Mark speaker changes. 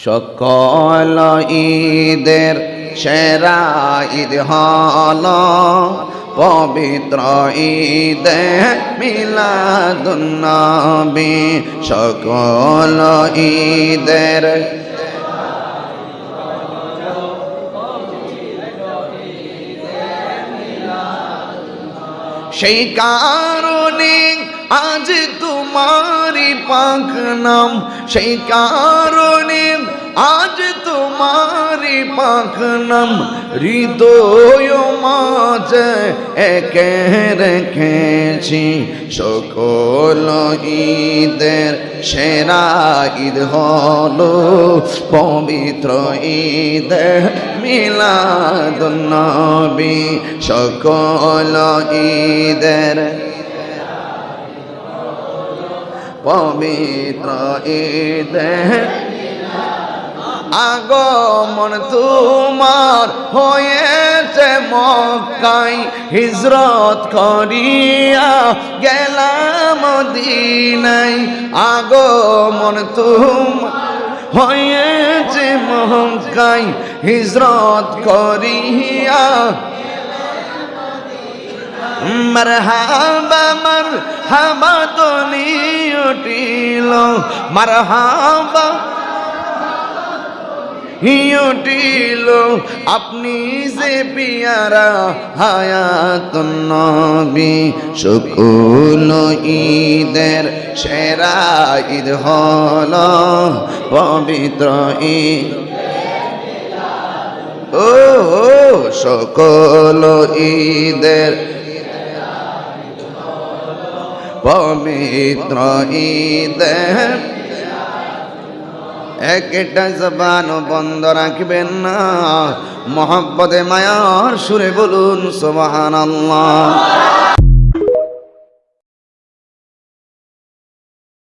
Speaker 1: সকল ঈদের সেরা ঈদ হলো পবিত্র ঈদে মিলাদুন নবী। সকল ঈদের সেই কারণে আজ তোমারি পাক নাম, সেই কারণে আজ তোমারি পাক নাম হৃদয় মাঝে একে রেখেছি। সকল ঈদের সেরা ঈদ হলো পবিত্র ঈদে মিলাদুন নবী। সকল ঈদের পবিত্র ঈদে আগমন তোমার হয়েছে মক্কায়, হিজরত করিয়া গেলাম মদিনায়। আগমন তোমার হয়েছে মক্কায়, হিজরত করিয়া মারহাবা মারহাবা ধ্বনি উঠিল, মারহাবা উঠিল আপনি যে পিয়ারা হায়াতুন নবী। সকল ঈদের সেরা ঈদ হলো পবিত্র ঈদ। ও সকল ঈদের পবিত্র ঈদের একটা জবান বন্ধ রাখবেন না, মহব্বতে মায়ার সুরে বলুন সুবহানাল্লাহ।